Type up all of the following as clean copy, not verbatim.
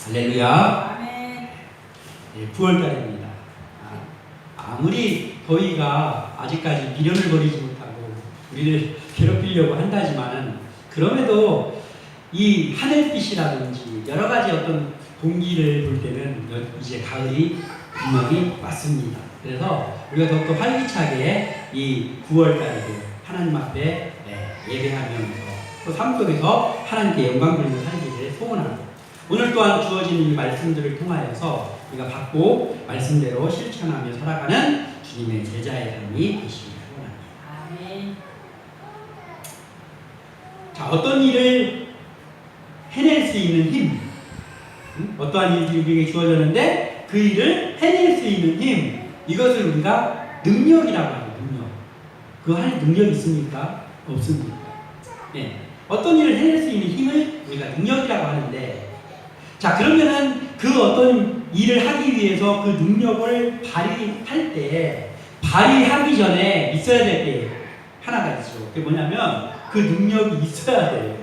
할렐루야. 아멘. 9월달입니다. 아무리 더위가 아직까지 미련을 버리지 못하고 우리를 괴롭히려고 한다지만은 그럼에도 이 하늘빛이라든지 여러 가지 어떤 공기를 볼 때는 이제 가을이 분명히 왔습니다. 그래서 우리가 더욱더 활기차게 이 9월달에 하나님 앞에 예배하면서 또 삶 속에서 하나님께 영광 돌리며 살기를 소원합니다. 오늘 또한 주어진 이 말씀들을 통하여서 우리가 받고 말씀대로 실천하며 살아가는 주님의 제자의 삶이 되시기를 소원합니다. 아멘. 자, 어떤 일을 해낼 수 있는 힘, 어떠한 일이 우리에게 주어졌는데 그 일을 해낼 수 있는 힘, 이것을 우리가 능력이라고 하죠. 능력. 그거 할 능력이 있습니까? 없습니까? 네. 어떤 일을 해낼 수 있는 힘을 우리가 능력이라고 하는데, 자, 그러면은 그 어떤 일을 하기 위해서 그 능력을 발휘할 때, 발휘하기 전에 있어야 될 게 하나가 있죠. 그게 뭐냐면 그 능력이 있어야 돼요.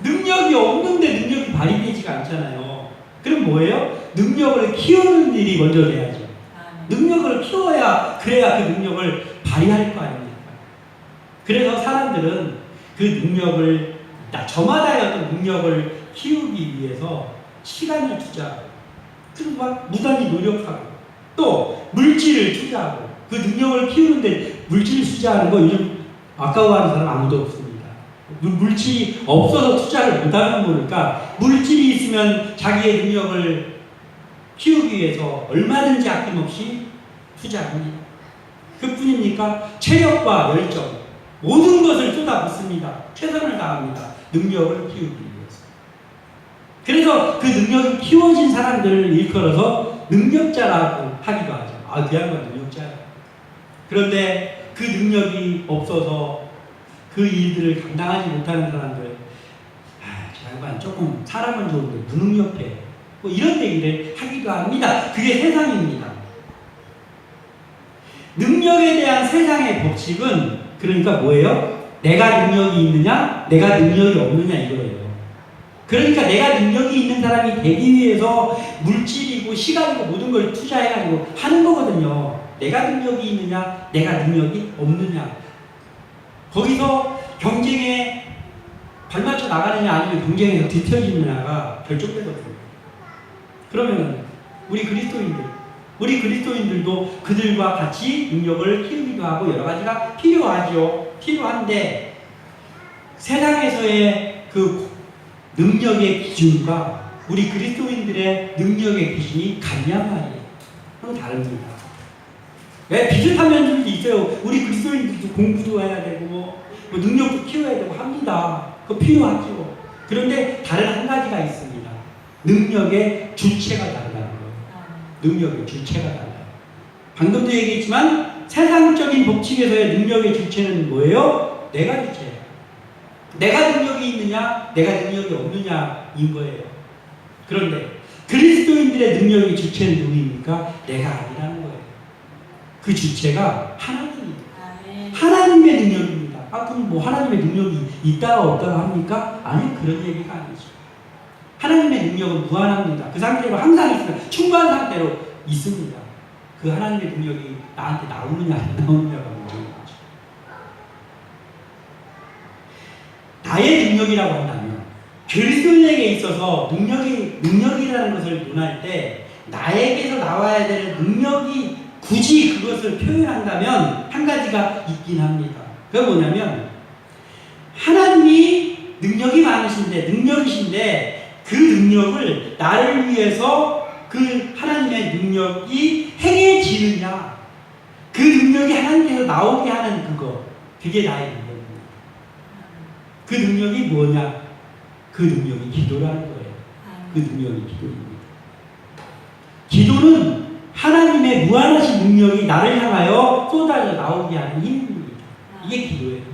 능력이 없는데 능력이 발휘되지가 않잖아요. 그럼 뭐예요? 능력을 키우는 일이 먼저 돼야죠. 능력을 키워야, 그래야 그 능력을 발휘할 거 아닙니까? 그래서 사람들은 그 능력을, 저마다의 어떤 능력을 키우기 위해서 시간을 투자하고, 그리고 막 무단히 노력하고, 또 물질을 투자하고, 그 능력을 키우는데 물질을 투자하는 거 요즘 아까워하는 사람 아무도 없습니다. 물질이 없어서 투자를 못하면 모를까? 물질이 있으면 자기의 능력을 키우기 위해서 얼마든지 아낌없이 투자합니다. 그뿐입니까? 체력과 열정, 모든 것을 쏟아붓습니다. 최선을 다합니다. 능력을 키우기 위해서. 그래서 그 능력이 키워진 사람들을 일컬어서 능력자라고 하기도 하죠. 아, 그 양반 능력자야. 그런데 그 능력이 없어서 그 일들을 감당하지 못하는 사람들, 저 양반 조금 사람은 좋은데 무능력해. 뭐 이런 얘기를 하기도 합니다. 그게 세상입니다. 능력에 대한 세상의 법칙은 그러니까 뭐예요? 내가 능력이 있느냐, 내가 능력이 없느냐 이거예요. 그러니까 내가 능력이 있는 사람이 되기 위해서 물질이고 시간이고 모든 걸 투자해가지고 하는 거거든요. 내가 능력이 있느냐, 내가 능력이 없느냐. 거기서 경쟁에 발맞춰 나가느냐 아니면 경쟁에서 뒤처지느냐가 결정되거든요. 그러면 우리 그리스도인들도 그들과 같이 능력을 키우기도 하고 여러 가지가 필요하죠. 필요한데 세상에서의 그 능력의 기준과 우리 그리스도인들의 능력의 기준이 같냔 말이에요. 그건 다릅니다. 왜 비슷한 면들도 있어요. 우리 그리스도인들도 공부도 해야 되고 뭐 능력도 키워야 되고 합니다. 그거 필요하죠. 그런데 다른 한 가지가 있습니다. 능력의 주체가 다르다는 거예요. 능력의 주체가 달라요. 방금도 얘기했지만 세상적인 법칙에서의 능력의 주체는 뭐예요? 내가 주체예요. 내가 능력이 있느냐, 내가 능력이 없느냐인 거예요. 그런데 그리스도인들의 능력의 주체는 누구입니까? 내가 아니라는 거예요. 그 주체가 하나님입니다. 하나님의 능력입니다. 그럼 뭐 하나님의 능력이 있다가 없다가 합니까? 아니, 그런 얘기가 아니죠. 하나님의 능력은 무한합니다. 그 상태로 항상 있습니다. 충분한 상태로 있습니다. 그 하나님의 능력이 나한테 나오느냐 안 나오느냐가 문제인 거죠. 나의 능력이라고 한다면 그리스도인에게 있어서 능력이라는 것을 논할 때 나에게서 나와야 되는 능력이 굳이 그것을 표현한다면 한 가지가 있긴 합니다. 그게 뭐냐면 하나님이 능력이 능력이신데 그 능력을 나를 위해서 그 하나님의 능력이 행해지느냐, 그 능력이 하나님께서 나오게 하는 그게 나의 능력입니다. 그 능력이 뭐냐? 그 능력이 기도라는 거예요. 그 능력이 기도입니다. 기도는 하나님의 무한하신 능력이 나를 향하여 쏟아져 나오게 하는 힘입니다. 이게 기도예요.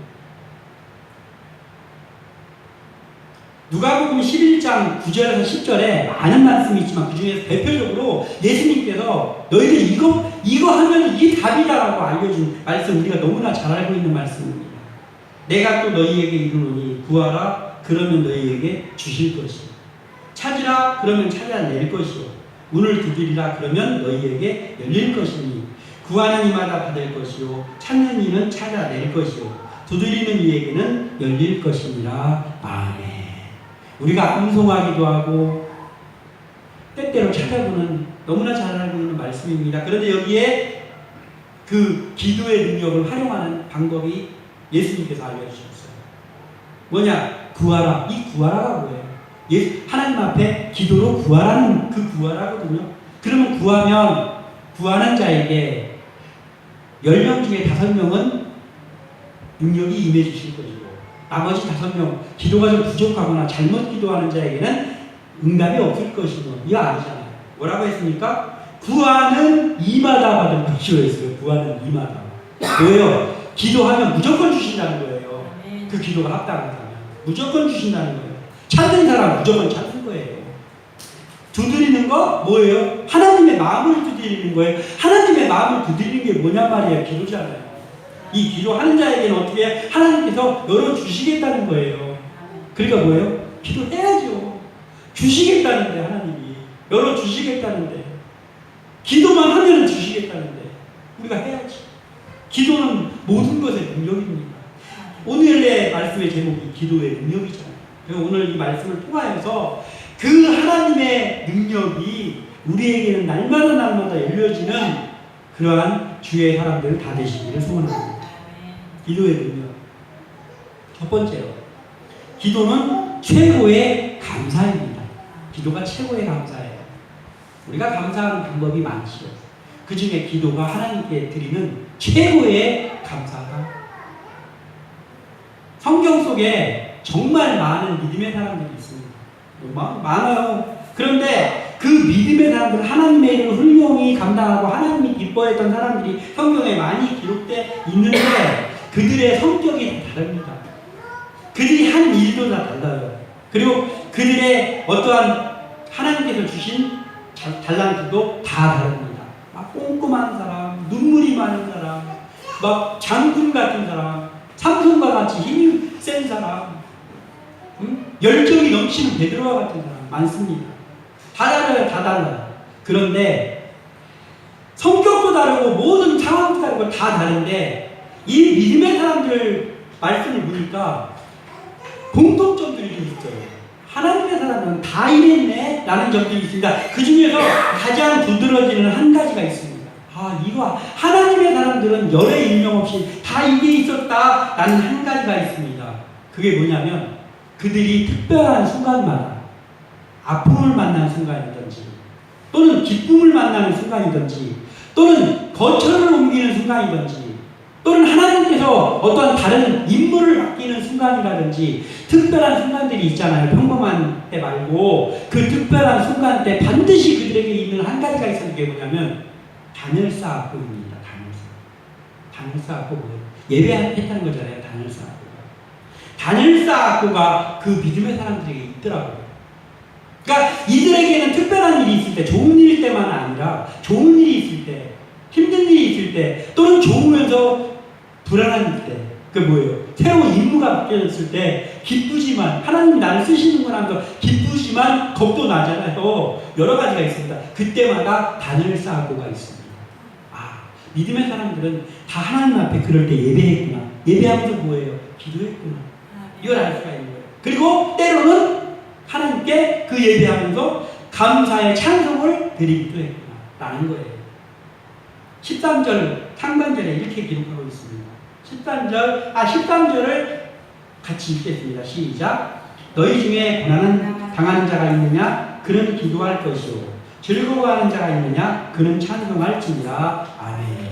누가복음 11장 9절에서 10절에 많은 말씀이 있지만 그 중에서 대표적으로 예수님께서 너희들 이거 하면 이게 답이다라고 알려준 말씀, 우리가 너무나 잘 알고 있는 말씀입니다. 내가 또 너희에게 이르노니 구하라 그러면 너희에게 주실 것이다. 찾으라 그러면 찾아낼 것이요 문을 두드리라 그러면 너희에게 열릴 것이니 구하는 이마다 받을 것이요 찾는 이는 찾아낼 것이요 두드리는 이에게는 열릴 것이니라. 아멘. 우리가 암송하기도 하고 때때로 찾아보는 너무나 잘 알고 있는 말씀입니다. 그런데 여기에 그 기도의 능력을 활용하는 방법이 예수님께서 알려주셨어요. 뭐냐? 구하라. 이 구하라가 뭐예요? 하나님 앞에 기도로 구하라는 그 구하라거든요. 그러면 구하는 자에게 10명 중에 5명은 능력이 임해 주실 것이고 나머지 5명 기도가 좀 부족하거나 잘못 기도하는 자에게는 응답이 없을 것이고 이거 아니잖아요. 뭐라고 했습니까? 구하는 이마다 받은 것이요 했어요. 구하는 이마다. 왜요? 기도하면 무조건 주신다는 거예요. 그 기도가 합당하다면 무조건 주신다는 거예요. 찾는 사람 무조건 찾는 거예요. 두드리는 거 뭐예요? 하나님의 마음을 두드리는 거예요. 하나님의 마음을 두드리는 게 뭐냔 말이에요. 기도잖아요. 이 기도하는 자에게는 어떻게 하나님께서 열어주시겠다는 거예요. 그러니까 뭐예요? 기도해야죠. 주시겠다는데 하나님이 열어주시겠다는데 기도만 하면 주시겠다는데 우리가 해야지. 기도는 모든 것의 능력입니다. 오늘의 말씀의 제목이 기도의 능력이잖아요. 그래서 오늘 이 말씀을 통하여서 그 하나님의 능력이 우리에게는 날마다 열려지는 그러한 주의 사람들 다 되시기를 소원합니다. 기도의 능력. 첫 번째로 기도는 최고의 감사입니다. 기도가 최고의 감사예요. 우리가 감사하는 방법이 많지요. 그 중에 기도가 하나님께 드리는 최고의 감사가 성경 속에 정말 많은 믿음의 사람들이 있습니다. 많아요. 그런데 그 믿음의 사람들은 하나님의 일을 훌륭히 감당하고 하나님이 기뻐했던 사람들이 성경에 많이 기록되어 있는데 그들의 성격이 다릅니다. 그들이 한 일도 다 달라요. 그리고 그들의 어떠한 하나님께서 주신 달란트도 다 다릅니다. 막 꼼꼼한 사람, 눈물이 많은 사람, 막 장군 같은 사람, 삼손과 같이 힘이 센 사람, 열정이 넘치는 베드로와 같은 사람 많습니다. 다 달라요. 그런데 성격도 다르고 모든 상황도 다르고 다 다른데 이 믿음의 사람들 말씀을 보니까 공통점들이 좀 있어요. 하나님의 사람은 다 이랬네 라는 점들이 있습니다. 그 중에서 가장 두드러지는 한 가지가 있습니다. 이거 하나님의 사람들은 열의 일명 없이 다 이게 있었다 라는 한 가지가 있습니다. 그게 뭐냐면 그들이 특별한 순간마다 아픔을 만나는 순간이든지 또는 기쁨을 만나는 순간이든지 또는 거처를 옮기는 순간이든지 또는 하나님께서 어떠한 다른 임무를 맡기는 순간이라든지 특별한 순간들이 있잖아요. 평범한 때 말고 그 특별한 순간 때 반드시 그들에게 있는 한 가지가 있었는 게 뭐냐면 단을 쌓았고입니다. 단을 쌓았고 뭐예요? 예배했다는 거잖아요. 단을 쌓았고가. 단을 쌓았고가 그 믿음의 사람들에게 있더라고요. 그러니까 이들에게는 특별한 일이 있을 때, 좋은 일일 때만 아니라 좋은 일이 있을 때, 힘든 일이 있을 때, 또는 좋으면서 불안한 때, 그게 뭐예요? 새로운 임무가 맡겨졌을 때 기쁘지만 하나님이 나를 쓰시는구나 하면서 기쁘지만 겁도 나잖아요. 여러 가지가 있습니다. 그때마다 단을 쌓고가 있습니다. 믿음의 사람들은 다 하나님 앞에 그럴 때 예배했구나. 예배하면서 뭐예요? 기도했구나. 이걸 알 수가 있는 거예요. 그리고 때로는 하나님께 그 예배하면서 감사의 찬송을 드리기도 했구나 라는 거예요. 13절 상반절에 이렇게 기록하고 있습니다. 13절을 같이 읽겠습니다. 시작. 너희 중에 고난을 당하는 자가 있느냐? 그는 기도할 것이요. 즐거워하는 자가 있느냐? 그는 찬송할지니라. 아멘.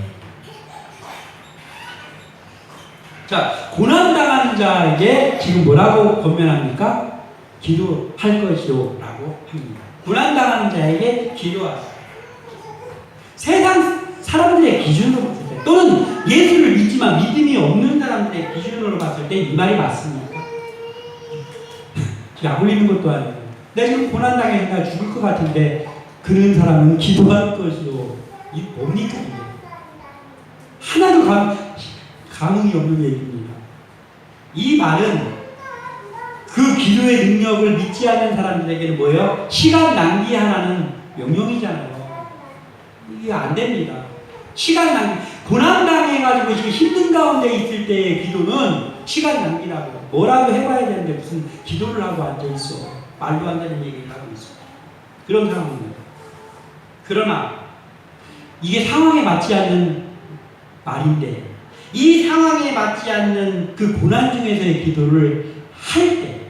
자, 고난당하는 자에게 지금 뭐라고 권면합니까? 기도할 것이요 라고 합니다. 고난당하는 자에게 기도하라. 세상 사람들의 기준으로 봤을 때 또는 예수를 믿지만 믿음이 없는 사람들의 기준으로 봤을 때 이 말이 맞습니까? 약 올리는 것도 아니고 내가 지금 고난당해서 죽을 것 같은데 그런 사람은 기도할 것이요. 이 뭡니까 이게? 하나도 감흥이 없는 얘기입니다. 이 말은 그 기도의 능력을 믿지 않는 사람들에게는 뭐예요? 시간 낭비하라는 명령이잖아요. 이게 안 됩니다. 시간 낭비, 고난당해가지고 지금 힘든 가운데 있을 때의 기도는 시간 낭비라고. 뭐라도 해봐야 되는데 무슨 기도를 하고 앉아있어. 말도 안 되는 얘기를 하고 있어. 그런 상황입니다. 그러나 이게 상황에 맞지 않는 말인데, 이 상황에 맞지 않는 그 고난 중에서의 기도를 할 때,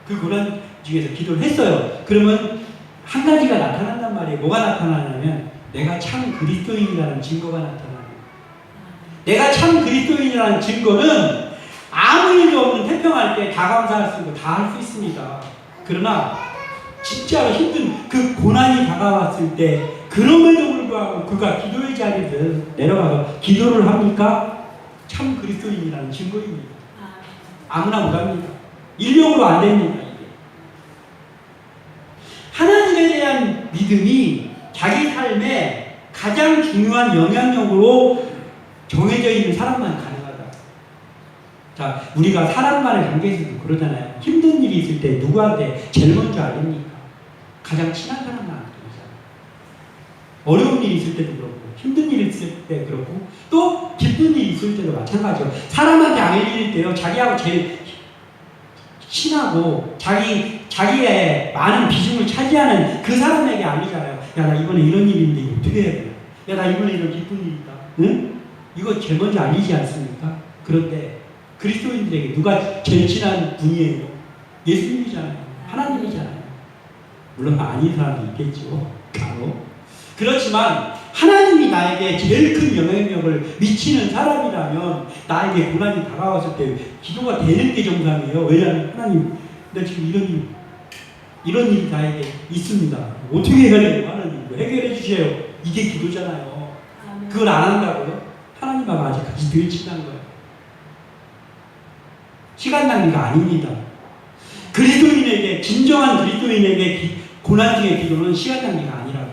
그 고난 중에서 기도를 했어요. 그러면 한 가지가 나타난단 말이에요. 뭐가 나타나냐면 내가 참 그리스도인이라는 증거가 나타나요. 내가 참 그리스도인이라는 증거는 아무 일도 없는 태평할 때 다 감사할 수 있고 다 할 수 있습니다. 그러나 진짜로 힘든 그 고난이 다가왔을 때 그럼에도 불구하고 그가 기도의 자리에 내려가서 기도를 합니까? 참 그리스도인이라는 증거입니다. 아무나 못합니다. 인력으로 안 됩니다. 이게. 하나님에 대한 믿음이 자기 삶에 가장 중요한 영향력으로 정해져 있는 사람만 가능하다. 자, 우리가 사람과의 관계에서도 그러잖아요. 힘든 일이 있을 때 누구한테 제일 먼저 알립니까? 가장 친한 사람만 알리잖아요. 어려운 일이 있을 때도 그렇고, 힘든 일이 있을 때 그렇고, 또 기쁜 일이 있을 때도 마찬가지죠. 사람한테 알릴 때요, 자기하고 제일 친하고 자기의 많은 비중을 차지하는 그 사람에게 알리잖아요. 야, 나 이번에 이런 일인데 이거 어떻게 해야 돼? 야, 나 이번에 이런 기쁜 일이 있다. 응? 이거 제일 먼저 알리지 않습니까? 그런데 그리스도인들에게 누가 제일 친한 분이에요? 예수님이잖아요. 하나님이잖아요. 물론 아닌 사람도 있겠죠. 바로. 그렇지만 하나님이 나에게 제일 큰 영향력을 미치는 사람이라면 나에게 고난이 다가왔을 때 기도가 되는 게 정상이에요. 왜냐하면 하나님, 나 지금 이런 일이 나에게 있습니다. 어떻게 해야 돼요? 하나님 해결해 주세요. 이게 기도잖아요. 그걸 안 한다고요? 하나님하고 아직까지 늘 친한 거예요. 시간 낭비가 아닙니다. 그리스도인에게, 진정한 그리스도인에게 고난 중의 기도는 시간 낭비가 아니라고.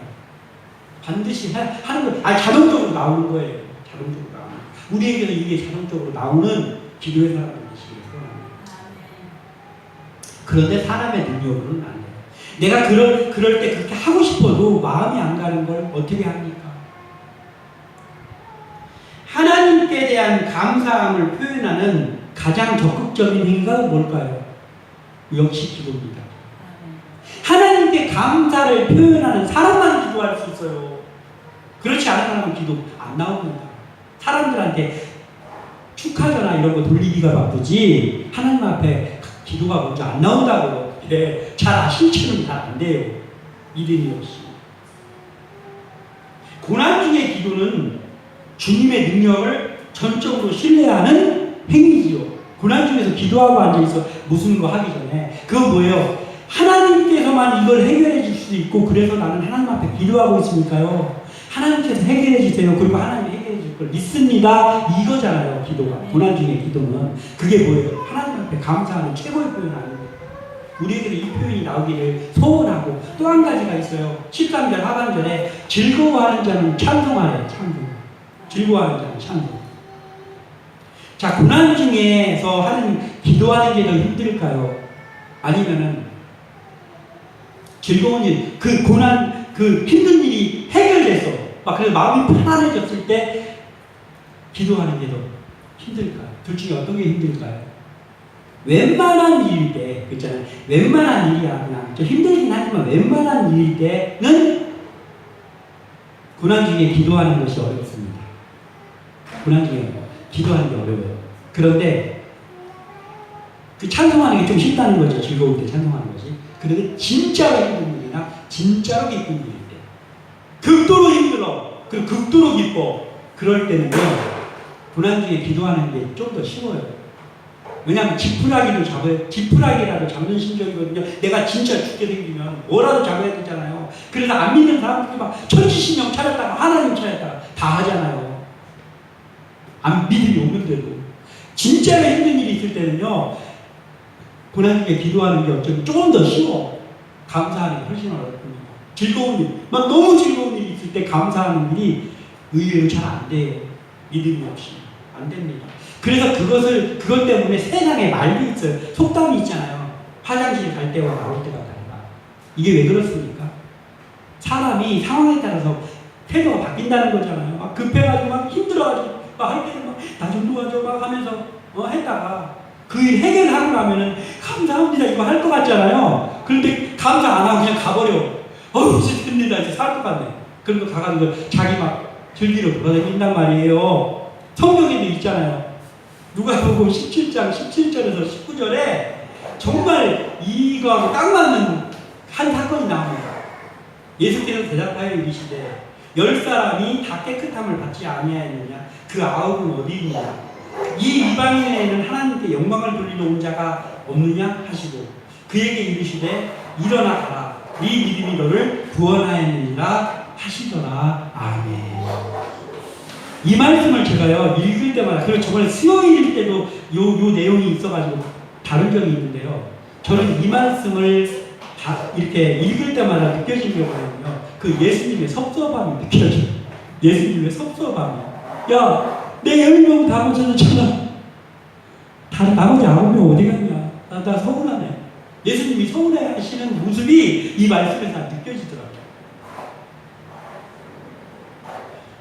반드시 하는 거, 자동적으로 나오는 거예요. 자동적으로 나오는. 우리에게는 이게 자동적으로 나오는 기도의 사람을 되시겠어요. 그런데 사람의 능력으로는 안 돼요. 내가 그럴 때 그렇게 하고 싶어도 마음이 안 가는 걸 어떻게 합니까? 하나님께 대한 감사함을 표현하는 가장 적극적인 행위가 뭘까요? 역시 기도입니다. 하나님께 감사를 표현하는 사람만 기도할 수 있어요. 그렇지 않은 사람은 기도 안 나옵니다. 사람들한테 축하전화 이런 거 돌리기가 바쁘지 하나님 앞에 기도가 먼저 안 나온다고요. 네, 실천은 잘 안 돼요. 믿음이 없이. 고난 중의 기도는 주님의 능력을 전적으로 신뢰하는 행위지요. 고난 중에서 기도하고 앉아있어 무슨 거 하기 전에 그건 뭐예요? 하나님께서만 이걸 해결해 줄 수 있고 그래서 나는 하나님 앞에 기도하고 있으니까요. 하나님께서 해결해 주세요. 그리고 하나님이 해결해 줄 걸 믿습니다. 이거잖아요. 기도가. 고난 중의 기도는. 그게 뭐예요? 하나님 앞에 감사하는 최고의 표현 아니에요. 우리에게는 이 표현이 나오기를 소원하고 또 한 가지가 있어요. 13절 하반절에 즐거워하는 자는 찬송하래. 찬송. 즐거워하는 자는 찬송. 자, 고난 중에서 하는 기도하는 게 더 힘들까요? 아니면은 즐거운 일, 그 고난, 그 힘든 일이 해결돼서 막 그래서 마음이 편안해졌을 때 기도하는 게 더 힘들까요? 둘 중에 어떤 게 힘들까요? 웬만한 일일 때, 그렇잖아요. 웬만한 일이야. 그냥 좀 힘들긴 하지만 웬만한 일일 때는 고난 중에 기도하는 것이 어렵습니다. 고난 중에 기도하는 게 어려워요. 그런데 그 찬송하는 게 좀 쉽다는 거죠. 즐거울 때 찬송하는 것이. 그런데 진짜로 힘든 일이나 진짜로 기쁜 일일 때 극도로 힘들어. 그리고 극도로 기뻐. 그럴 때는요. 고난 중에 기도하는 게 좀 더 쉬워요. 왜냐하면 지푸라기라도 잡는 심정이거든요. 내가 진짜 죽게 생기면 뭐라도 잡아야 되잖아요. 그래서 안 믿는 사람들이 막 천지신령 차렸다가 하나님 차렸다가 다 하잖아요. 안 믿음이 없는데도. 진짜로 힘든 일이 있을 때는요. 고난 중에 기도하는 게 어쩌면 조금 더 쉬워. 감사하는 게 훨씬 어렵습니다. 즐거운 일, 막 너무 즐거운 일이 있을 때 감사하는 일이 의외로 잘 안 돼요. 믿음이 없이 안 됩니다. 그래서 그것 때문에 세상에 말도 있어요. 속담이 있잖아요. 화장실 갈 때와 나올 때가 다르다. 이게 왜 그렇습니까? 사람이 상황에 따라서 태도가 바뀐다는 거잖아요. 막 급해가지고 막 힘들어가지고 막 할 때는 막 나 좀 도와줘 막 하면서 했다가 그 일 해결하고 나면은 감사합니다 이거 할 것 같잖아요. 그런데 감사 안 하고 그냥 가버려. 진짜 힘들다 이제 살 것 같네. 그리고 가가지고 자기 막 즐기러 돌아다닌단 말이에요. 성경에도 있잖아요. 누가복음 17장 17절에서 19절에 정말 이거하고 딱 맞는 한 사건이 나옵니다. 예수께서 대답하여 이르시되 10사람이 다 깨끗함을 받지 아니하였느냐 그 9은 어디 있느냐 이 이방인에게는 하나님께 영광을 돌리러 온 자가 없느냐 하시고 그에게 이르시되 일어나 가라 네 믿음이 너를 구원하였느니라 하시더라. 아멘. 이 말씀을 제가요 읽을 때마다 그리고 저번에 수요일 때도 요 내용이 있어가지고 다른 적이 있는데요. 저는 이 말씀을 다 이렇게 읽을 때마다 느껴진 게 뭐냐면요. 그 예수님의 섭섭함이 느껴져요. 예수님의 섭섭함이. 야, 내 10명 다 모셔줬잖아. 다른 나머지 9명 어디 갔냐? 나 서운하네. 예수님이 서운해 하시는 모습이 이 말씀에서 느껴지더라고요.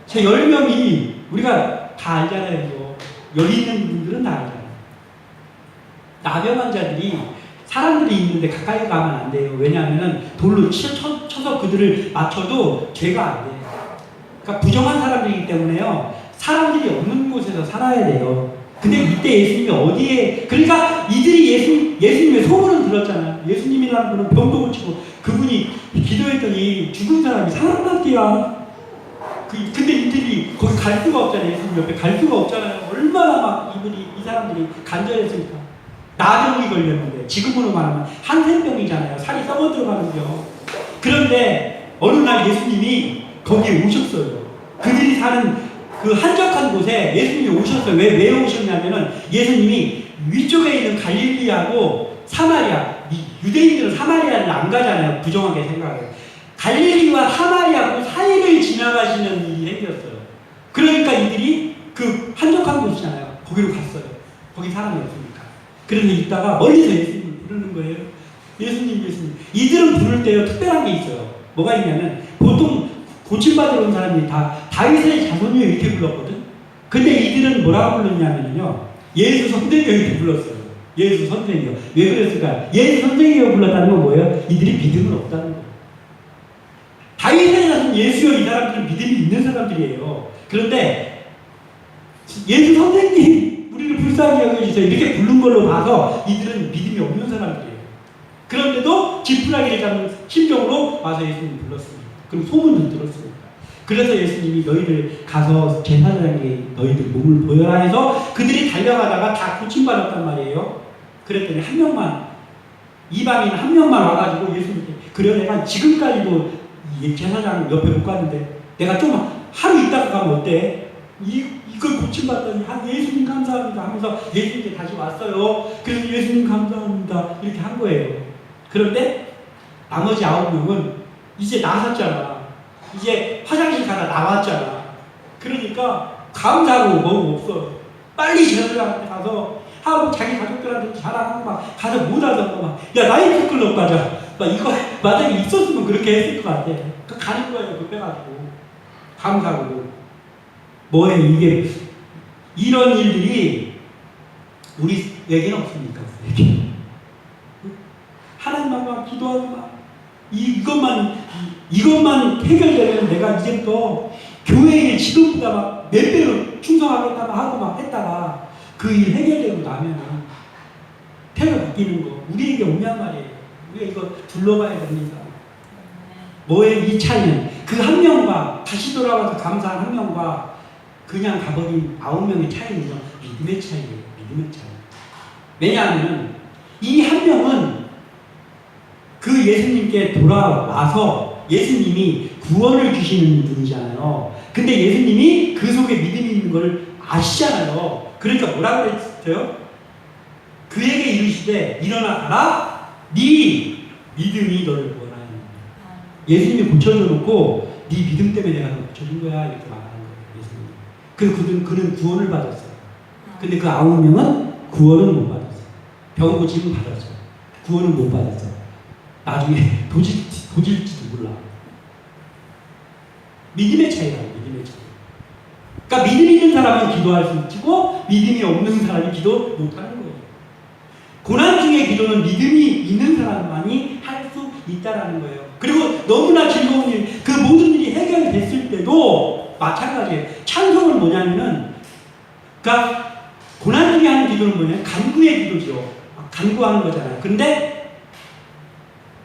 제 10명이 우리가 다 알잖아요. 이거. 여기 있는 분들은 다 알잖아요. 나병 환자들이 사람들이 있는데 가까이 가면 안 돼요. 왜냐하면 돌로 쳐서 그들을 맞춰도 죄가 안 돼요. 그러니까 부정한 사람들이기 때문에요. 사람들이 없는 곳에서 살아야 돼요. 근데 이때 예수님이 어디에 그러니까 이들이 예수님의 소문은 들었잖아요. 예수님이라는 분은 병도 고치고 그분이 기도했더니 죽은 사람이 살아났대요. 근데 이들이 거기 갈 수가 없잖아요. 예수님 옆에 갈 수가 없잖아요. 얼마나 막 이 사람들이 간절했습니까? 나병이 걸렸는데 지금으로 말하면 한센병이잖아요. 살이 썩어 들어가는 병. 그런데 어느 날 예수님이 거기에 오셨어요. 그들이 사는 그 한적한 곳에 예수님이 오셨어요. 왜 오셨냐면은 예수님이 위쪽에 있는 갈릴리하고 사마리아, 유대인들은 사마리아를 안 가잖아요. 부정하게 생각해요. 갈릴리와 사마리아 그 사이를 지나가시는 일이 생겼어요. 그러니까 이들이 그 한적한 곳이잖아요. 거기로 갔어요. 거기 사람이 없으니까. 그래서 있다가 멀리서 예수님을 부르는 거예요. 예수님. 이들은 부를 때요 특별한 게 있어요. 뭐가 있냐면 보통 고침받으러 온 사람이 다 다윗의 자손이요 이렇게 불렀거든. 근데 이들은 뭐라고 불렀냐면요. 예수 선생이요 이렇게 불렀어요. 예수 선생이요. 왜 그랬을까요? 예수 선생이요 불렀다는 건 뭐예요? 이들이 믿음은 없다는 거예요. 다윗의 자손 예수요 이 사람들은 믿음이 있는 사람들이에요. 그런데 예수 선생님 우리를 불쌍히 여겨주세요 이렇게 부른 걸로 봐서 이들은 믿음이 없는 사람들이에요. 그런데도 지푸라기를 잡는 심정으로 와서 예수님을 불렀습니다. 그리고 소문을 들었습니다. 그래서 예수님이 너희들 가서 제사장에게 너희들 몸을 보여라 해서 그들이 달려가다가 다 고침받았단 말이에요. 그랬더니 한 명만 이방인 한 명만 와가지고 예수님께 그래 내가 지금까지도 제사장 옆에 못 갔는데 내가 좀 하루 있다가 가면 어때? 이걸 고침받더니 예수님 감사합니다 하면서 예수님께 다시 왔어요. 그래서 예수님 감사합니다 이렇게 한 거예요. 그런데 나머지 9명은 이제 나섰잖아. 이제 화장실 가다 나왔잖아. 그러니까 감사하고 뭐 없어. 빨리 제사장한테 가서 하고 자기 가족들한테 자랑하고 막 가서 못 하자고 막 야 나이트 클럽 가자. 막 이거 만약에 있었으면 그렇게 했을 것 같아. 그 가는 거예요. 그 빼가지고 감사하고 뭐예요 이게 이런 일들이 우리에게는 없습니까? 하나님만 기도하고 막 이것만 해결되면 내가 이제부터 교회 일 지금보다 막 몇 배로 충성하겠다 하고 막 했다가 그 일 해결되고 나면은 태가 바뀌는 거 우리에게 오냔 말이에요. 우리가 이거 둘러봐야 됩니다. 뭐예요 이 차이는 그 한 명과 다시 돌아와서 감사한 한 명과 그냥 가버린 9명의 차이는요 믿음의 차이예요. 믿음의 차이. 왜냐하면 이 한 명은 그 예수님께 돌아와서 예수님이 구원을 주시는 분이잖아요. 근데 예수님이 그 속에 믿음이 있는 걸 아시잖아요. 그러니까 뭐라고 그랬어요? 그에게 이르시되 일어나 가라 네 믿음이 너를 구원하는 거야. 예수님이 고쳐줘 놓고 네 믿음 때문에 내가 너 고쳐준 거야 이렇게 말하는 거예요. 예수님이. 그래서 그는 구원을 받았어요. 근데 그 9명은 구원은 못 받았어. 병 고침은 받았어. 구원은 못 받았어. 나중에 도질지도 몰라. 믿음의 차이다. 믿음의 차이. 그러니까 믿음 있는 사람은 기도할 수 있고 믿음이 없는 사람이 기도 못하는 거예요. 고난 중에 기도는 믿음이 있는 사람만이 할 수 있다라는 거예요. 그리고 너무나 즐거운 일, 그 모든 일이 해결됐을 때도 마찬가지예요. 찬송은 뭐냐면은, 그러니까 고난 중에 하는 기도는 뭐냐면 간구의 기도죠. 간구하는 거잖아요. 근데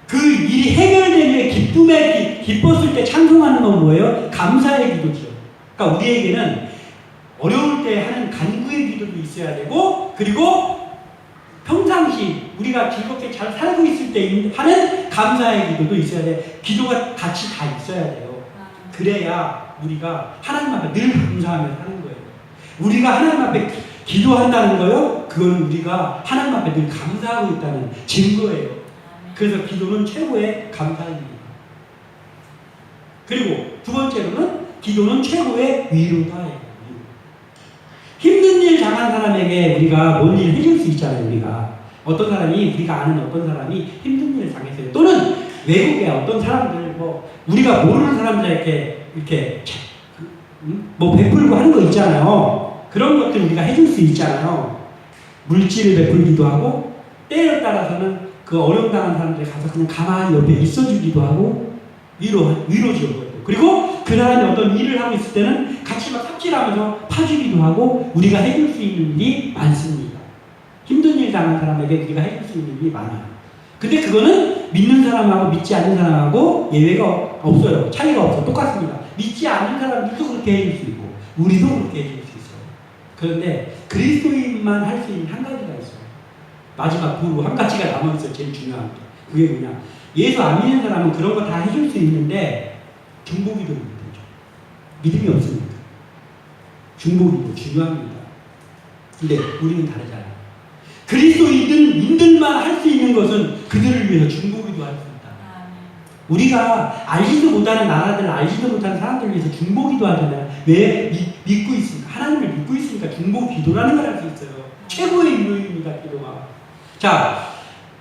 그 일이 해결되면 기쁨에 기뻤을 때 찬송하는 건 뭐예요? 감사의 기도죠. 그러니까 우리에게는 어려울 때 하는 간구의 기도도 있어야 되고, 그리고 평상시 우리가 즐겁게 잘 살고 있을 때 하는 감사의 기도도 있어야 돼. 기도가 같이 다 있어야 돼요. 그래야 우리가 하나님 앞에 늘 감사하며 사는 거예요. 우리가 하나님 앞에 기도한다는 거요, 그건 우리가 하나님 앞에 늘 감사하고 있다는 증거예요. 그래서 기도는 최고의 감사입니다. 그리고 두 번째로는 기도는 최고의 위로다. 힘든 일 당한 사람에게 우리가 뭔 일 해줄 수 있잖아요. 어떤 사람이, 우리가 아는 어떤 사람이 힘든 일을 당했어요. 또는 외국에 어떤 사람들, 우리가 모르는 사람들에게 이렇게 베풀고 하는 거 있잖아요. 그런 것들 우리가 해줄 수 있잖아요. 물질을 베풀기도 하고, 때에 따라서는 그 어려움 당한 사람들이 가서 그냥 가만히 옆에 있어주기도 하고, 위로죠. 그리고 그 사람이 어떤 일을 하고 있을 때는 같이 막 삽질하면서 파주기도 하고, 우리가 해줄 수 있는 일이 많습니다. 힘든 일 당한 사람에게 우리가 해줄 수 있는 일이 많아요. 근데 그거는 믿는 사람하고 믿지 않는 사람하고 예외가 없어요. 차이가 없어. 똑같습니다. 믿지 않는 사람들도 그렇게 해줄 수 있고, 우리도 그렇게 해줄 수 있어요. 그런데 그리스도인만 할 수 있는 한 가지가 있어요. 마지막 부로 한 가지가 남아있어요. 제일 중요한 게. 그게 뭐냐. 예수 안 믿는 사람은 그런 거 다 해줄 수 있는데 중보기도를 못해줘. 믿음이 없으니까. 중보기도 중요합니다. 근데 우리는 다르잖아요. 그리스도인들만 할 수 있는 것은 그들을 위해서 중보기도 할 수 있다. 우리가 알지도 못하는 나라들, 알지도 못하는 사람들을 위해서 중보기도 하잖아요. 왜? 믿고 있으니까. 하나님을 믿고 있으니까 중보기도라는 걸 할 수 있어요. 최고의 위로입니다, 기도가. 자,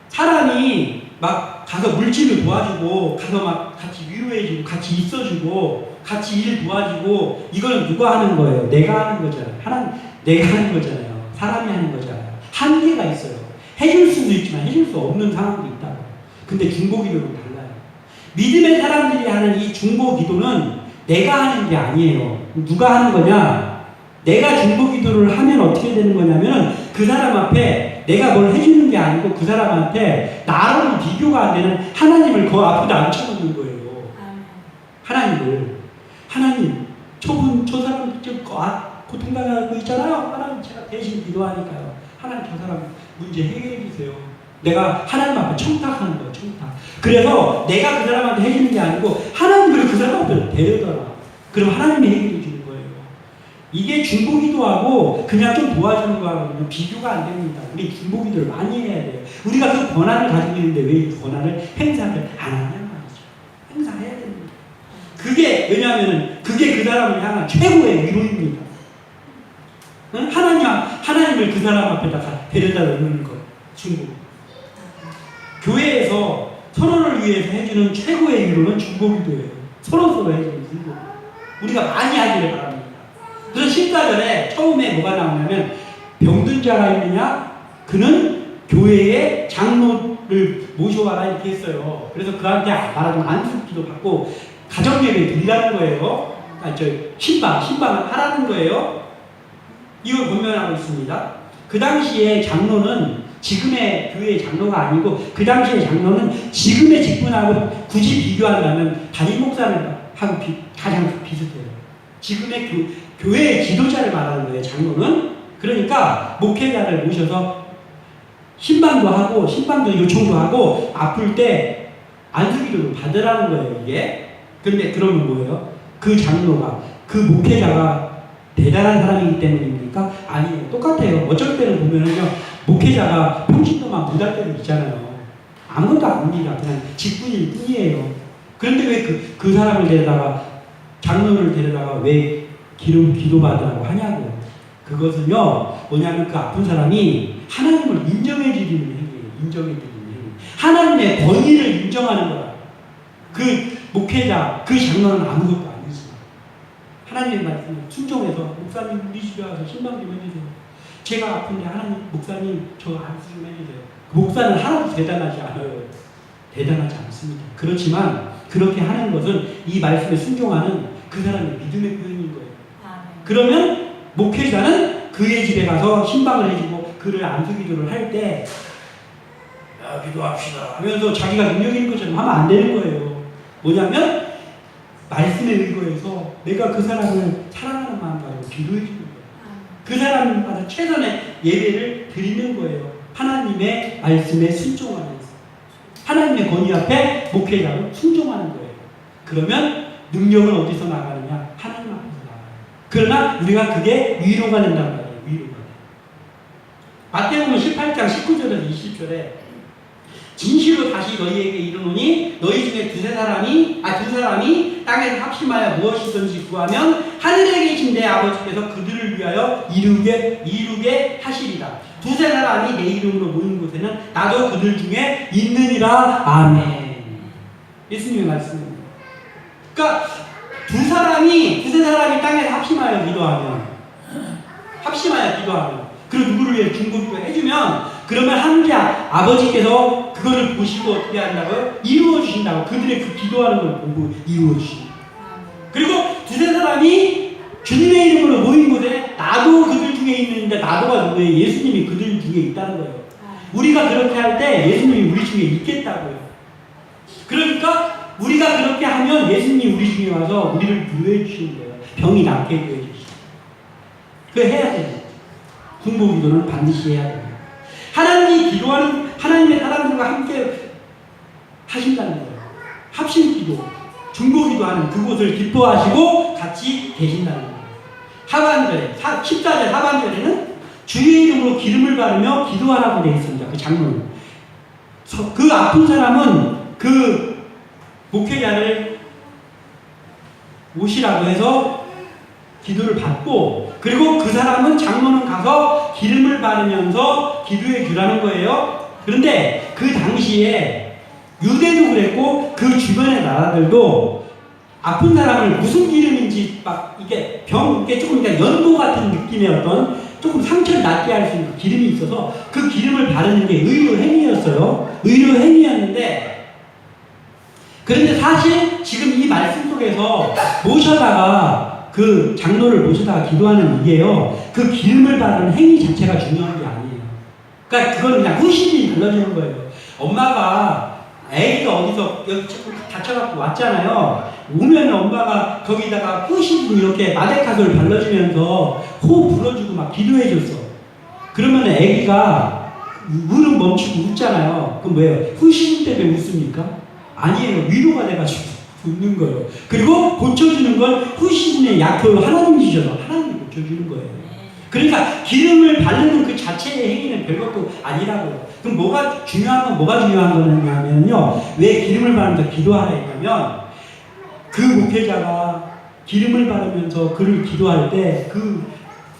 사람이 막 가서 물질을 도와주고, 가서 막 같이 위로해주고, 같이 있어주고, 같이 일 도와주고, 이걸 누가 하는 거예요? 내가 하는 거잖아요. 내가 하는 거잖아요. 사람이 하는 거잖아요. 한계가 있어요. 해줄 수도 있지만 해줄 수 없는 상황도 있다고. 근데 중보기도는 달라요. 믿음의 사람들이 하는 이 중보기도는 내가 하는 게 아니에요. 누가 하는 거냐? 내가 중보기도를 하면 어떻게 되는 거냐면, 그 사람 앞에 내가 뭘 해주는 게 아니고 그 사람한테 나랑 비교가 안 되는 하나님을 그 앞에 앉혀놓는 거예요. 하나님, 저 사람 고통당하고 있잖아요. 하나님, 제가 대신 기도하니까요. 하나님, 저 사람 문제 해결해 주세요. 내가 하나님 앞에 청탁하는 거예요. 청탁. 그래서 내가 그 사람한테 해주는 게 아니고 하나님을 그 사람 앞에 데려다라. 그럼 하나님이 해결해 주는 거예요. 이게 중보기도하고 그냥 좀 도와주는 거하고는 비교가 안 됩니다. 우리 중보기도를 많이 해야 돼요. 우리가 그 권한을 가지고 있는데 왜 이 권한을 행사를 안 하냐 말이죠. 행사해야 됩니다. 왜냐하면 그게 그 사람을 향한 최고의 위로입니다. 응? 하나님을 그 사람 앞에다가 데려다 놓는 것. 중보. 교회에서 서로를 위해서 해주는 최고의 위로는 중보기도예요. 서로 해주는 중보. 우리가 많이 하기를 바랍니다. 그래서 14절에 처음에 뭐가 나오냐면, 병든 자가 있느냐? 그는 교회의 장로를 모셔와라 이렇게 했어요. 그래서 그한테 말하자면 안수기도 받고 가정예배 드리라는 거예요. 신방을 하라는 거예요. 이걸 권면하고 있습니다. 그 당시에 장로는 지금의 교회의 장로가 아니고, 그 당시의 장로는 지금의 직분하고 굳이 비교한다면 담임 목사를 하고 가장 비슷해요. 지금의 교회의 지도자를 말하는 거예요, 장로는. 그러니까 목회자를 모셔서 신방도 하고, 신방도 요청도 하고, 아플 때 안수기도도 받으라는 거예요, 이게. 근데 그러면 뭐예요? 그 장로가, 그 목회자가 대단한 사람이기 때문입니까? 아니에요. 똑같아요. 어쩔 때는 보면은요, 목회자가 평신도만 못할 때도 있잖아요. 아무것도 아닙니다. 그냥 직분일 뿐이에요. 그런데 왜 그 사람을 데려다가, 장로를 데려다가 왜 기도받으라고 하냐고요. 그것은요, 뭐냐면 그 아픈 사람이 하나님을 인정해 드리는 행위예요. 인정해 드리는 행위. 하나님의 권위를 인정하는 거라. 그 목회자, 그 장로는 아무것도 아니지만 하나님의 말씀에 순종해서 목사님 우리 집에 와서 신방 좀 해주세요. 제가 아픈데 하나님 목사님 저 안수 좀 해주세요. 그 목사는 하나도 대단하지 않아요. 대단하지 않습니다. 그렇지만 그렇게 하는 것은 이 말씀에 순종하는 그 사람의 믿음의 표현인 거예요. 그러면 목회자는 그의 집에 가서 신방을 해주고 그를 안수기도를 할 때 야, 기도합시다 하면서 자기가 능력 있는 것처럼 하면 안 되는 거예요. 뭐냐면 말씀에 의거해서 내가 그 사람을 사랑하는 마음 가지고 기도해 주는 거예요. 그 사람마다 최선의 예배를 드리는 거예요. 하나님의 말씀에 순종하면서 하나님의 권위 앞에 목회자로 순종하는 거예요. 그러면 능력은 어디서 나가느냐? 하나님 앞에서 나가요. 그러나 우리가 그게 위로가 된단 말이에요. 위로가. 마태복음 18장 19절에서 20절에 진실로 다시 너희에게 이르노니 너희 중에 두 사람이 땅에서 합심하여 무엇이든지 구하면 하늘에 계신 내 아버지께서 그들을 위하여 이루게 하시리라. 두세 사람이 내 이름으로 모인 곳에는 나도 그들 중에 있느니라. 아멘. 예수님의 말씀입니다. 그러니까 두세 사람이 땅에서 합심하여 기도하면 그리고 누구를 위해 중보기도 해주면 그러면 하늘의 아버지께서 그거를 보시고 어떻게 한다고요? 이루어 주신다고. 그들의 그 기도하는 걸 보고 이루어 주신다. 그리고 두세 사람이 주님의 이름으로 모인 곳에 나도 그들 중에 있는데 나도가 누구예요? 예수님이 그들 중에 있다는 거예요. 우리가 그렇게 할 때 예수님이 우리 중에 있겠다고요. 그러니까 우리가 그렇게 하면 예수님이 우리 중에 와서 우리를 위로해 주시는 거예요. 병이 낫게 위로해 주시는 거예요. 그거 해야 돼요. 중보기도는 반드시 해야 돼요. 하나님이 기도하는 하나님의 사람들과 함께 하신다는 거예요. 합심기도, 중보기도하는 그곳을 기뻐하시고 같이 계신다는 거예요. 하반절에 14절 하반절에는 주의 이름으로 기름을 바르며 기도하라고 되어 있습니다. 그 장로는 그 아픈 사람은 그 목회자를 오시라고 해서 기도를 받고 그리고 그 사람은 장로는 가서 기름을 바르면서 기도해 주라는 거예요. 그런데 그 당시에 유대도 그랬고 그 주변의 나라들도 아픈 사람을 무슨 기름인지 막 이게 이게 조금 연고 같은 느낌의 어떤 조금 상처를 낫게 할 수 있는 기름이 있어서 그 기름을 바르는 게 의료 행위였어요. 의료 행위였는데 그런데 사실 지금 이 말씀 속에서 모셔다가 그 장로를 모셔다가 기도하는 이게요. 그 기름을 바르는 행위 자체가 중요한 게 아니에요. 그러니까 그건 그냥 후신이 발라주는 거예요. 엄마가 애기가 어디서 여기 다쳐갖고 왔잖아요. 오면 엄마가 거기다가 후신 이렇게 마데카솔 발라주면서 호흡 불어주고 막 기도해줬어. 그러면 애기가 울음 멈추고 웃잖아요. 그럼 뭐예요? 후신 때문에 웃습니까? 아니에요. 위로가 돼가지고 웃는 거예요. 그리고 고쳐주는 건 후신의 약효 하나님이 주셔서 하나님이 고쳐주는 거예요. 그러니까 기름을 바르는 그 자체의 행위는 별것도 아니라고요. 그럼 뭐가 중요한 거냐면요. 왜 기름을 바르면서 기도하라 했냐면 그 목회자가 기름을 바르면서 그를 기도할 때 그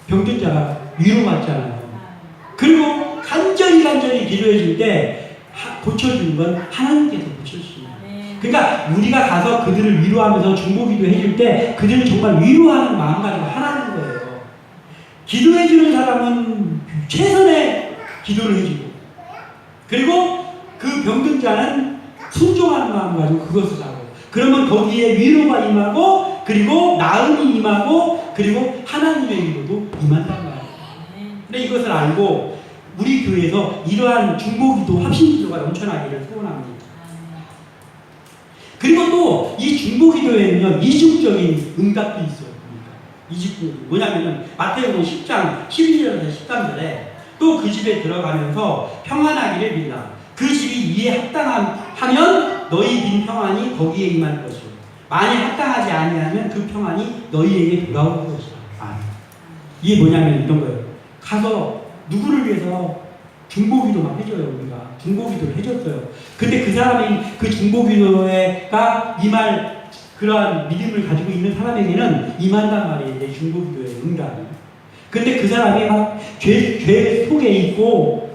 병든 자가 위로받잖아요. 그리고 간절히 기도해 줄 때 고쳐주는 건 하나님께서 고쳐주시는 거예요. 그러니까 우리가 가서 그들을 위로하면서 중보기도 해줄 때 그들을 정말 위로하는 마음 가지고 하라는 거예요. 기도해주는 사람은 최선의 기도를 해주고 그리고 그 병든 자는 순종하는 마음 가지고 그것을 하고 그러면 거기에 위로가 임하고 그리고 나음이 임하고 그리고 하나님의 위로도 임한단 말이에요. 근데 이것을 알고 우리 교회에서 이러한 중보기도 합심기도가 넘쳐나기를 소원합니다. 그리고 또 이 중보기도에는요 이중적인 응답도 있어요. 이집트 뭐냐면은 마태복음 10장 12절에서 13절에 또 그 집에 들어가면서 평안하기를 빌라. 그 집이 이에 합당하면 너희 빈 평안이 거기에 임할 것이요 만일 합당하지 아니하면 그 평안이 너희에게 돌아올 것이다. 이게 뭐냐면 이런 거예요. 가서 누구를 위해서 중보기도만 해줘요. 우리가 중보기도를 해줬어요. 근데 그 사람이 그 중보기도가 임할 그러한 믿음을 가지고 있는 사람에게는 임한단 말이에요. 내 중보기도의 응답이. 근데 그 사람이 막 죄 속에 있고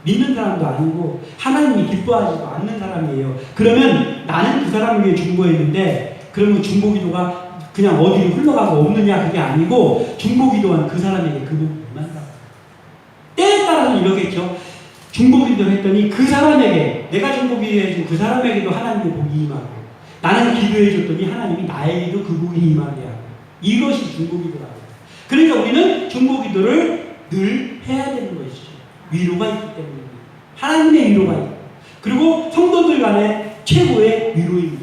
믿는 사람도 아니고 하나님이 기뻐하지도 않는 사람이에요. 그러면 나는 그 사람을 위해 중보했는데 그러면 중보기도가 그냥 어디로 흘러가고 없느냐 그게 아니고 중보기도한 그 사람에게 그 복이 임한다. 때에 따라서 이러겠죠. 중보기도를 했더니 그 사람에게 내가 중보기도해준 그 사람에게도 하나님의 복이 임하고 나는 기도해줬더니 하나님이 나에게도 그 복이 임하게 하고 이것이 중보기도라고. 그러니까 우리는 중보기도를 늘 해야 되는 것이죠. 위로가 있기 때문에 하나님의 위로가 있고 그리고 성도들 간의 최고의 위로입니다.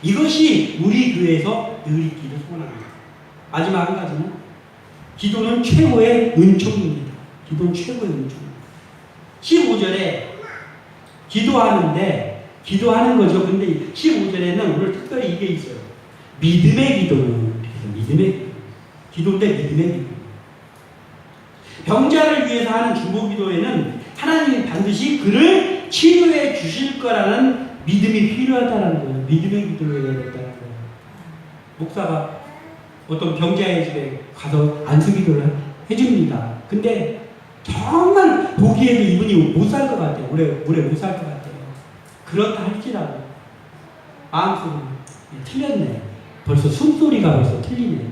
이것이 우리 교회에서 늘 있기를 소원합니다. 마지막 한 가지는 기도는 최고의 은총입니다. 기도는 최고의 은총입니다. 15절에 기도하는 거죠. 근데 15절에는 오늘 특별히 이게 있어요. 믿음의 기도는 믿음의 기도인데 믿음의 기도. 병자를 위해서 하는 중보기도에는 하나님이 반드시 그를 치료해 주실 거라는 믿음이 필요하다는 거예요. 믿음의 기도를 해야 된다는 거예요. 목사가 어떤 병자의 집에 가서 안수기도를 해줍니다. 근데 정말 보기에도 이분이 못 살 것 같아요. 오래 못 살 것 같아요. 그렇다 할지라도 마음속으로 틀렸네. 벌써 숨소리가 벌써 틀리네.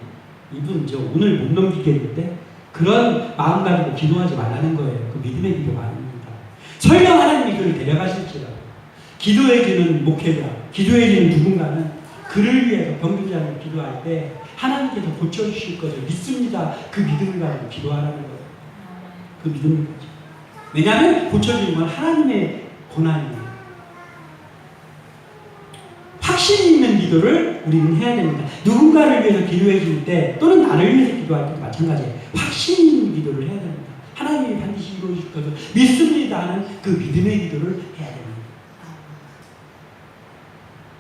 이분 저 오늘 못 넘기겠는데 그런 마음 가지고 기도하지 말라는 거예요. 그 믿음의 기도가 아닙니다. 설령 하나님이 그를 데려가실지라도 기도해주는 목회자, 기도해주는 누군가는 그를 위해서 병든자를 기도할 때 하나님께서 고쳐주실 것을 믿습니다. 그 믿음을 가지고 기도하라는 거예요. 그 믿음을 가지고. 왜냐하면 고쳐주는 건 하나님의 고난입니다. 확신 있는 기도를 우리는 해야 됩니다. 누군가를 위해서 기도해 줄 때 또는 나를 위해서 기도할 때도 마찬가지예요. 확신 있는 기도를 해야 됩니다. 하나님이 반드시 이루어 주실 것을 믿습니다 하는 그 믿음의 기도를 해야 됩니다.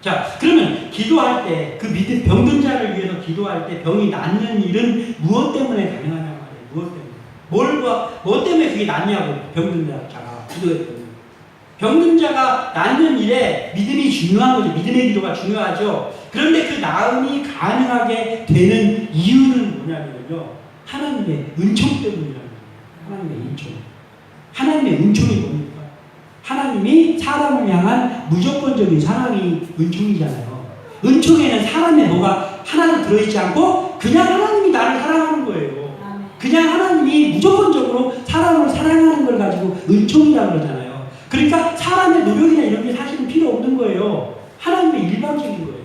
자, 그러면 기도할 때 그 믿음 병든 자를 위해서 기도할 때 병이 낫는 일은 무엇 때문에 가능하냐고 말이에요. 무엇 때문에. 뭐 때문에 그게 낫냐고 병든 자가 기도했더니. 병든 자가 낫는 일에 믿음이 중요한 거죠. 믿음의 기도가 중요하죠. 그런데 그 나음이 가능하게 되는 이유는 뭐냐면요. 하나님의 은총 때문이라는 거예요. 하나님의 은총. 하나님의 은총이 뭡니까? 하나님이 사람을 향한 무조건적인 사랑이 은총이잖아요. 은총에는 사람의 뭐가 하나도 들어있지 않고 그냥 하나님이 나를 사랑하는 거예요. 그냥 하나님이 무조건적으로 사람을 사랑하는 걸 가지고 은총이라고 그러잖아요. 그러니까 사람의 노력이나 이런 게 사실은 필요 없는 거예요. 하나님의 일방적인 거예요.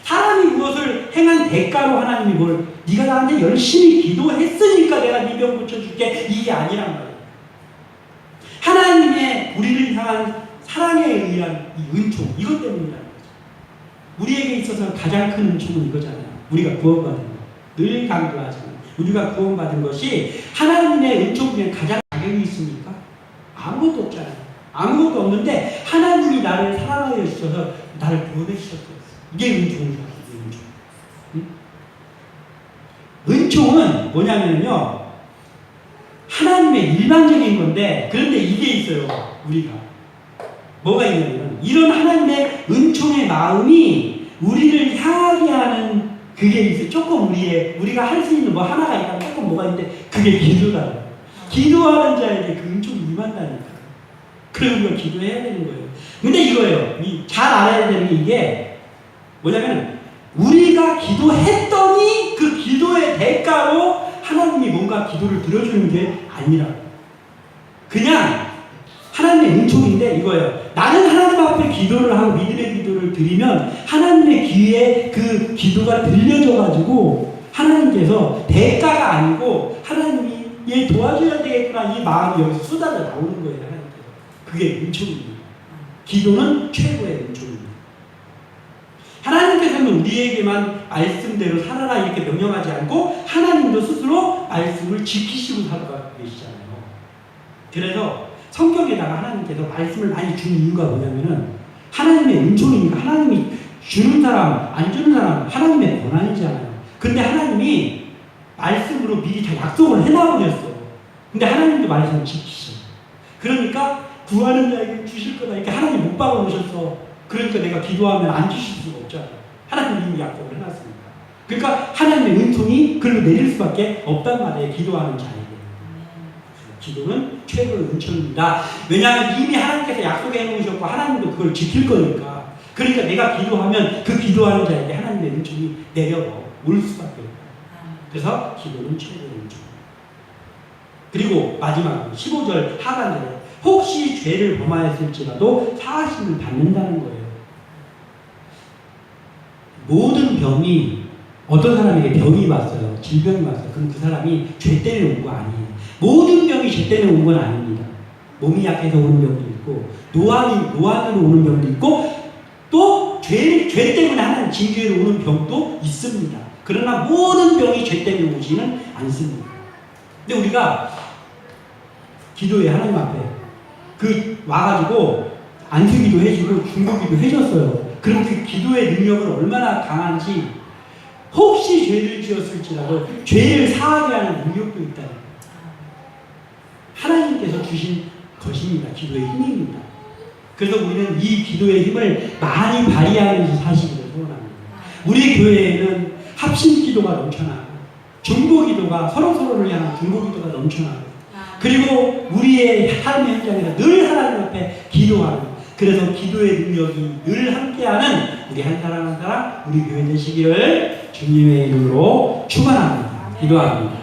사람이 무엇을 행한 대가로 하나님이 네가 나한테 열심히 기도했으니까 내가 네 병 고쳐줄게 이게 아니란 말이에요. 하나님의 우리를 향한 사랑에 의한 이 은총 이것 때문이라는 거죠. 우리에게 있어서 가장 큰 은총은 이거잖아요. 우리가 구원받은 거. 늘 강조하잖아요. 우리가 구원받은 것이 하나님의 은총 중에 가장 자격이 있습니까? 아무것도 없잖아요. 아무것도 없는데 하나님이 나를 사랑하여 주셔서 나를 구원해 주셨어요. 이게 은총이죠. 은총. 응? 은총은 뭐냐면요. 하나님의 일반적인 건데 그런데 이게 있어요. 우리가. 뭐가 있냐면 이런 하나님의 은총의 마음이 우리를 향하게 하는 그게 있어요. 조금 우리가 할 수 있는 뭐 하나가 있다면 조금 뭐가 있는데 그게 기도다. 기도하는 자에게 그 은총이 임한다니까. 그래서 우리가 기도해야 되는 거예요. 근데 이거예요. 잘 알아야 되는 게 이게 뭐냐면 우리가 기도했더니 그 기도의 대가로 하나님이 뭔가 기도를 들어주는 게 아니라 그냥 하나님의 은총인데 이거예요. 나는 하나님 앞에 기도를 하고 믿음의 기도를 드리면 하나님의 귀에 그 기도가 들려져가지고 하나님께서 대가가 아니고 하나님이 얘 도와줘야 되겠구나 이 마음이 여기서 쏟아져 나오는 거예요. 하나님께서. 그게 은총입니다. 기도는 최고의 은총입니다. 하나님께서는 우리에게만 말씀대로 살아라 이렇게 명령하지 않고 하나님도 스스로 말씀을 지키시고 살아가고 계시잖아요. 그래서 성경에다가 하나님께서 말씀을 많이 주는 이유가 뭐냐면은 하나님의 은총이니까 하나님이 주는 사람 안 주는 사람 하나님의 권한이잖아요. 근데 하나님이 말씀으로 미리 다 약속을 해놔버렸어요. 근데 하나님도 말씀을 지키셔. 그러니까 구하는 자에게 주실 거다 이렇게 하나님 못 박아놓으셨어. 그러니까 내가 기도하면 안 주실 수가 없잖아요. 하나님 이미 약속을 해놨으니까. 그러니까 하나님의 은총이 글로 내릴 수밖에 없단 말이에요. 기도하는 자에게. 기도는 최고의 은총입니다. 왜냐하면 이미 하나님께서 약속해 놓으셨고 하나님도 그걸 지킬 거니까. 그러니까 내가 기도하면 그 기도하는 자에게 하나님의 은총이 내려올 수밖에 없어요. 그래서 기도는 최고의 은총. 그리고 마지막으로 15절 하반절에 혹시 죄를 범하였을지라도 사하심을 받는다는 거예요. 모든 병이 어떤 사람에게 병이 왔어요. 질병이 왔어요. 그럼 그 사람이 죄 때문에 온 거 아니에요. 모든 병이 죄 때문에 온 건 아닙니다. 몸이 약해서 오는 병도 있고 노안으로 오는 병도 있고 또 죄 때문에 하나님 징계로 오는 병도 있습니다. 그러나 모든 병이 죄 때문에 오지는 않습니다. 근데 우리가 기도에 하나님 앞에 와가지고 안수기도 해주고 중보기도 해줬어요. 그럼 그 기도의 능력은 얼마나 강한지 혹시 죄를 지었을지라도 죄를 사하게 하는 능력도 있다. 하나님께서 주신 것입니다. 기도의 힘입니다. 그래서 우리는 이 기도의 힘을 많이 발휘하면서 사시기를 소원합니다. 우리 교회에는 합심 기도가 넘쳐나고 중보 기도가 서로를 향한 중보 기도가 넘쳐나고 그리고 우리의 삶의 현장에서 늘 하나님 앞에 기도하는 그래서 기도의 능력이 늘 함께하는 우리 한 사람 한 사람 우리 교회 되시기를 주님의 이름으로 축원합니다. 기도합니다.